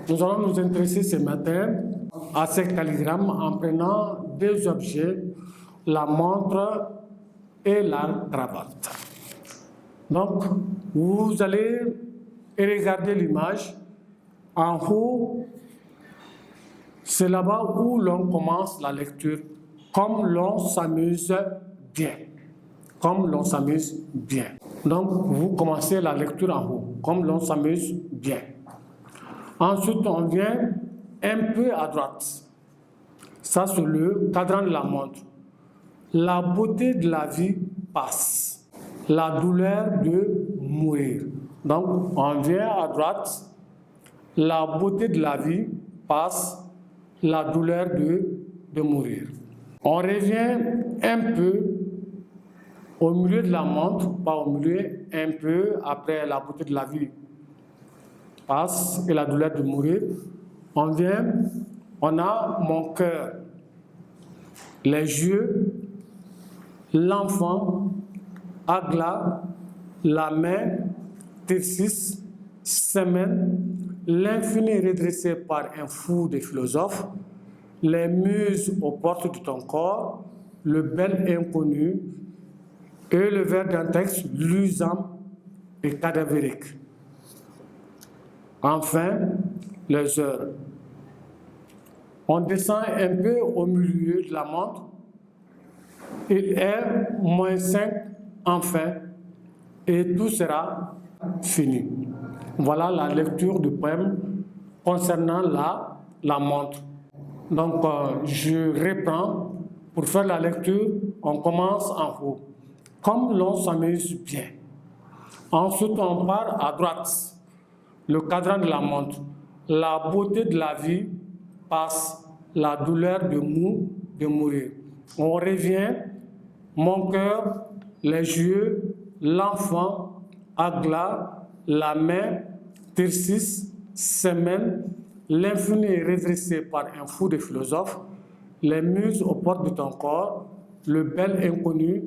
Nous allons nous intéresser ce matin à ces calligrammes en prenant deux objets, la montre et la cravate. Donc, vous allez regarder l'image. En haut, c'est là-bas où l'on commence la lecture, comme l'on s'amuse bien. Comme l'on s'amuse bien. Donc, vous commencez la lecture en haut, comme l'on s'amuse bien. Ensuite, on vient un peu à droite. Ça, c'est le cadran de la montre. La beauté de la vie passe. La douleur de mourir. Donc, on vient à droite. La beauté de la vie passe. La douleur de mourir. On revient un peu au milieu de la montre, pas au milieu, un peu après la beauté de la vie passe et la douleur de mourir. On vient, on a mon cœur, les yeux, l'enfant, Agla, la main, Tircis, semaine, l'infini redressé par un fou des philosophes, les muses aux portes de ton corps, le bel inconnu et le vers d'un texte luisant et cadavérique. Enfin, les heures. On descend un peu au milieu de la montre. Il est -5, enfin, et tout sera fini. Voilà la lecture du poème concernant la montre. Donc, je reprends. Pour faire la lecture, on commence en haut. Comme l'on s'amuse bien. Ensuite, on part à droite. Le cadran de la montre. La beauté de la vie passe, la douleur de mourir. On revient, mon cœur, les yeux, l'enfant, Agla, la main, Tircis, semaine, l'infini redressé par un fou de philosophes, les muses aux portes de ton corps, le bel inconnu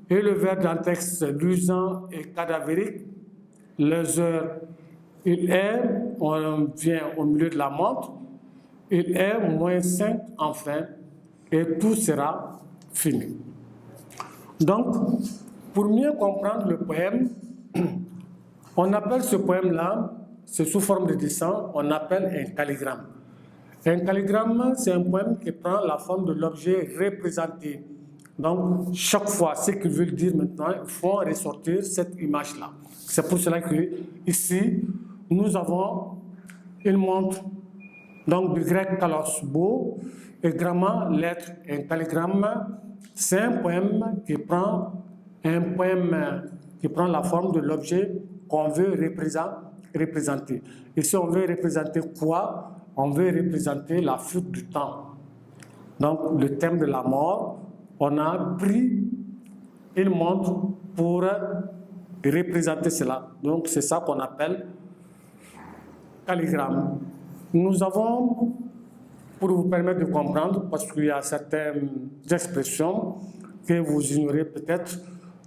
et le vers d'un texte luisant et cadavérique, les heures. Il est, on vient au milieu de la montre, il est -5 enfin, et tout sera fini. Donc, pour mieux comprendre le poème, on appelle ce poème-là, c'est sous forme de dessin, on appelle un calligramme. Un calligramme, c'est un poème qui prend la forme de l'objet représenté. Donc, chaque fois, ce qu'ils veulent dire maintenant, ils font ressortir cette image-là. C'est pour cela que ici, nous avons une montre, donc du grec kalos, beau, et gramma, lettre. Un calligramme, c'est un poème qui prend la forme de l'objet qu'on veut représenter. Ici, on veut représenter quoi? On veut représenter la fuite du temps. Donc, le thème de la mort, on a pris une montre pour représenter cela. Donc, c'est ça qu'on appelle calligramme. Nous avons, pour vous permettre de comprendre, parce qu'il y a certaines expressions que vous ignorez peut-être,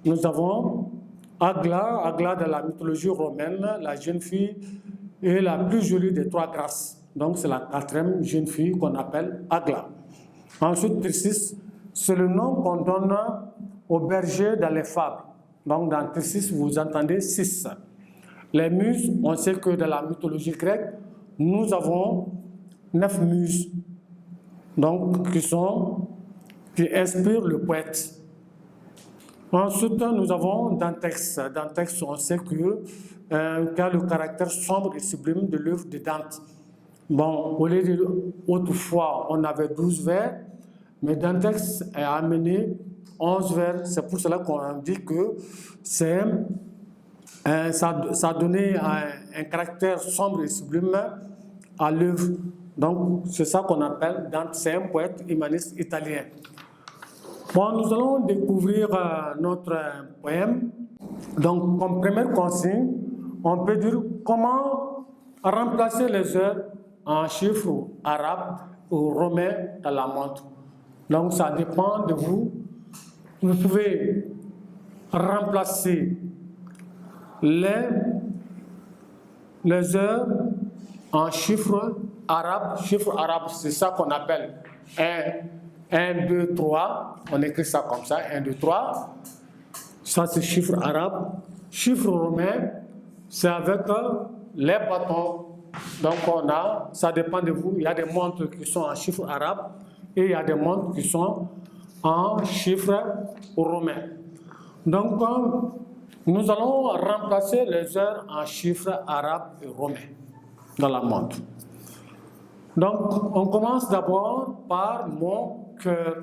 nous avons Agla de la mythologie romaine, la jeune fille est la plus jolie des trois grâces. Donc c'est la 4e jeune fille qu'on appelle Agla. Ensuite, Tircis, c'est le nom qu'on donne aux bergers dans les fables. Donc dans Tircis, vous entendez 6. Les muses, on sait que dans la mythologie grecque, nous avons 9 muses, donc qui inspirent le poète. Ensuite, nous avons Dantex. Dantex, on sait que qu'a le caractère sombre et sublime de l'œuvre de Dante. Bon, au lieu de autrefois, on avait 12 vers, mais Dantex a amené 11 vers. C'est pour cela qu'on dit que ça a donné un caractère sombre et sublime à l'œuvre. Donc, c'est ça qu'on appelle Dante, c'est un poète humaniste italien. Bon, nous allons découvrir notre poème. Donc, comme première consigne, on peut dire comment remplacer les heures en chiffres arabes ou romains dans la montre. Donc ça dépend de vous. Vous pouvez remplacer les heures en chiffres arabes. Chiffres arabes, c'est ça qu'on appelle 1, 2, 3. On écrit ça comme ça, 1, 2, 3. Ça, c'est chiffre arabe. Chiffre romain, c'est avec les bâtons. Donc, ça dépend de vous. Il y a des montres qui sont en chiffre arabe et il y a des montres qui sont en chiffre romain. Donc, nous allons remplacer les heures en chiffres arabes et romains dans la montre. Donc, on commence d'abord par mon cœur.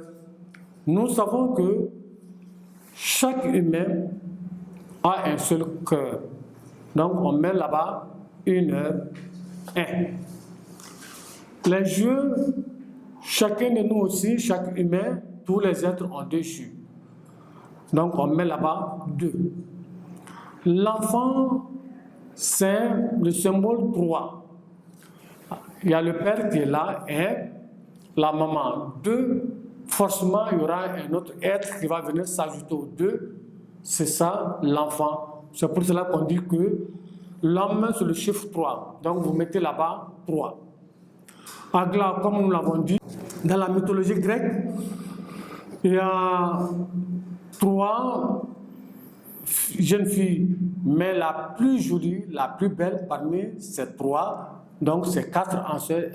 Nous savons que chaque humain a un seul cœur. Donc, on met là-bas 1 heure, 1. Les jeux, chacun de nous aussi, chaque humain, tous les êtres ont 2 jeux. Donc, on met là-bas 2. L'enfant, c'est le symbole 3. Il y a le père qui est là, 1, la maman, 2. Forcément, il y aura un autre être qui va venir s'ajouter aux 2. C'est ça, l'enfant. C'est pour cela qu'on dit que l'homme, c'est le chiffre 3. Donc, vous mettez là-bas 3. Agla, comme nous l'avons dit, dans la mythologie grecque, il y a 3 jeunes filles, mais la plus jolie, la plus belle parmi ces 3, donc c'est 4 en seul,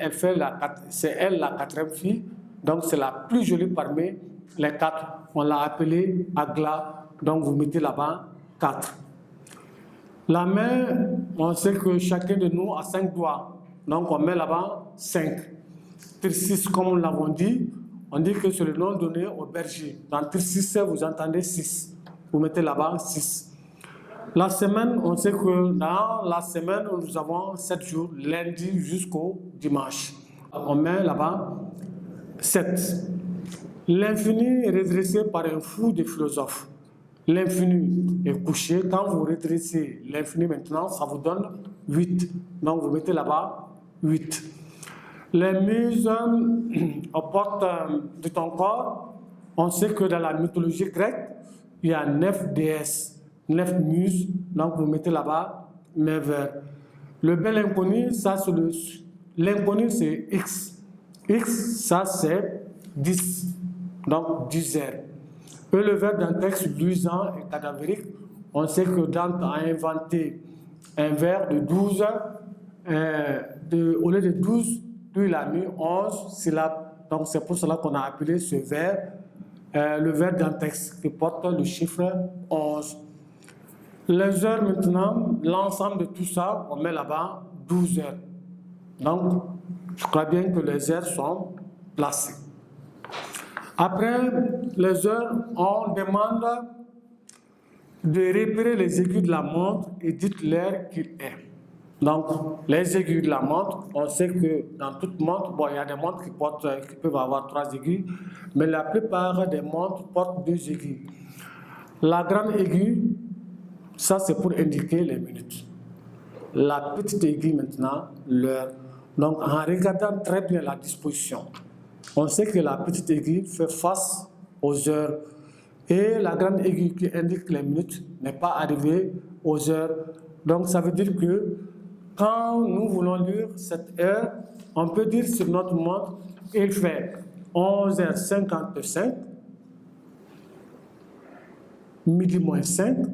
c'est elle la 4e fille, donc c'est la plus jolie parmi les 4. On l'a appelée Agla, donc vous mettez là-bas 4. La main, on sait que chacun de nous a 5 doigts, donc on met là-bas 5. Tircis, comme nous l'avons dit, on dit que c'est le nom donné au berger. Dans Tircis, vous entendez 6. Vous mettez là-bas 6. La semaine, on sait que dans la semaine, nous avons 7 jours, lundi jusqu'au dimanche. On met là-bas 7. L'infini est redressé par un fou de philosophes. L'infini est couché. Quand vous redressez l'infini maintenant, ça vous donne 8. Donc vous mettez là-bas 8. Les muses aux portes de ton corps, on sait que dans la mythologie grecque, il y a 9 déesses, 9 muses, donc vous mettez là-bas 9 heures. Le bel inconnu, ça c'est l'inconnu c'est X. X, ça c'est 10, donc 10 heures. Et le verbe d'un texte luisant et cadavérique, on sait que Dante a inventé un vers de 12, au lieu de 12, lui il a mis 11 syllabes. Donc c'est pour cela qu'on a appelé ce vers le vers d'un texte qui porte le chiffre 11. Les heures maintenant, l'ensemble de tout ça, on met là-bas 12 heures. Donc, je crois bien que les heures sont placées. Après les heures, on demande de repérer les aiguilles de la montre et dites l'heure qu'il est. Donc, les aiguilles de la montre, on sait que dans toute montre, bon, il y a des montres qui peuvent avoir 3 aiguilles, mais la plupart des montres portent 2 aiguilles. La grande aiguille, ça c'est pour indiquer les minutes. La petite aiguille maintenant, l'heure. Donc, en regardant très bien la disposition, on sait que la petite aiguille fait face aux heures et la grande aiguille qui indique les minutes n'est pas arrivée aux heures. Donc, ça veut dire que quand nous voulons lire cette heure, on peut dire sur notre montre, il fait 11h55, midi moins 5,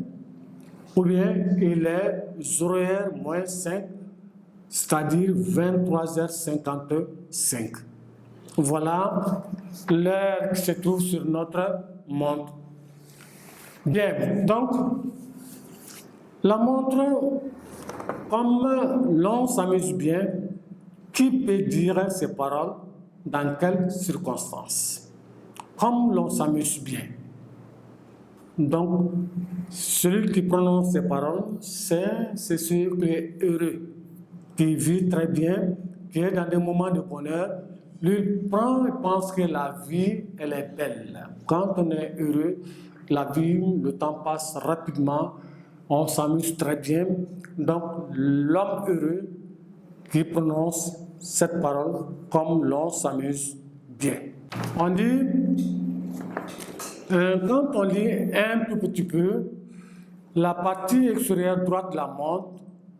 ou bien il est 0h moins 5, c'est-à-dire 23h55. Voilà l'heure qui se trouve sur notre montre. Bien, donc, la montre, comme l'on s'amuse bien, qui peut dire ces paroles dans quelles circonstances? Comme l'on s'amuse bien. Donc, celui qui prononce ces paroles, c'est celui qui est heureux, qui vit très bien, qui est dans des moments de bonheur. Lui prend et pense que la vie, elle est belle. Quand on est heureux, la vie, le temps passe rapidement, on s'amuse très bien. Donc, l'homme heureux qui prononce cette parole comme l'on s'amuse bien. On dit, quand on lit un tout petit peu, la partie extérieure droite de la montre,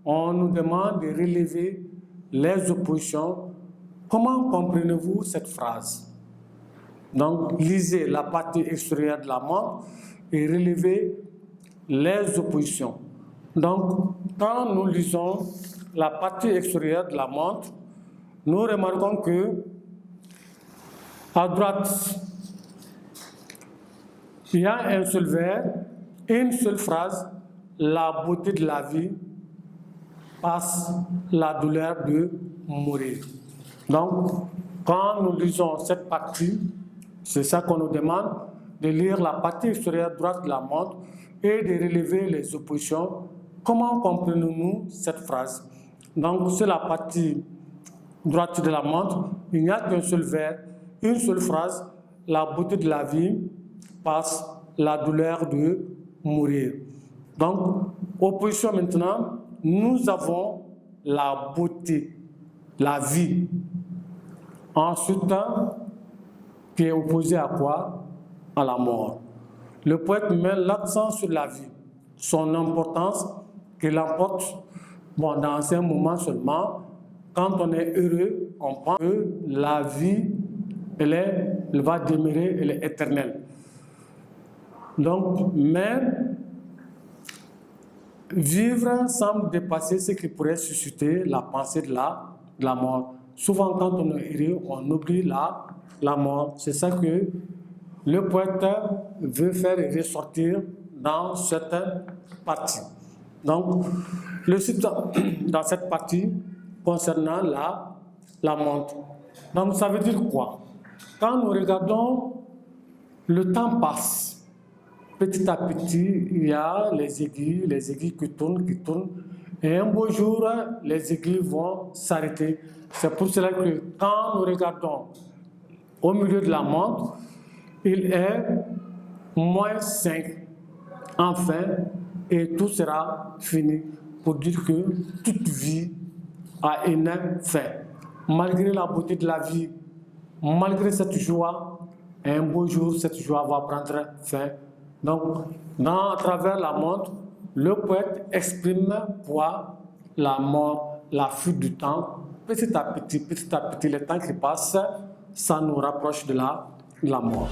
on nous demande de relever les oppositions. Comment comprenez-vous cette phrase? Donc, lisez la partie extérieure de la montre et relevez les oppositions. Donc, quand nous lisons la partie extérieure de la montre, nous remarquons que à droite, il y a un seul vers, une seule phrase, la beauté de la vie passe la douleur de mourir. Donc, quand nous lisons cette partie, c'est ça qu'on nous demande, de lire la partie extérieure droite de la montre et de relever les oppositions. Comment comprenons-nous cette phrase? Donc, c'est la partie droite de la montre, il n'y a qu'un seul vers, une seule phrase, la beauté de la vie passe la douleur de mourir. Donc, opposition maintenant, nous avons la beauté, la vie. Ensuite, qui est opposé à quoi? À la mort. Le poète met l'accent sur la vie, son importance, qu'il emporte dans un moment seulement. Quand on est heureux, on pense que la vie, elle va demeurer, elle est éternelle. Donc, mais vivre semble dépasser ce qui pourrait susciter la pensée de la mort. Souvent, quand on est heureux, on oublie la mort. C'est ça que le poète veut faire ressortir dans cette partie. Donc, le cite dans cette partie concernant la montre. Donc, ça veut dire quoi? Quand nous regardons, le temps passe. Petit à petit, il y a les aiguilles qui tournent. Et un beau jour, les aiguilles vont s'arrêter. C'est pour cela que quand nous regardons au milieu de la montre, il est -5. Enfin, et tout sera fini. Pour dire que toute vie a une fin. Malgré la beauté de la vie, malgré cette joie, un beau jour, cette joie va prendre fin. Donc, à travers la montre, le poète exprime quoi? La mort, la fuite du temps. Petit à petit, le temps qui passe, ça nous rapproche de la mort.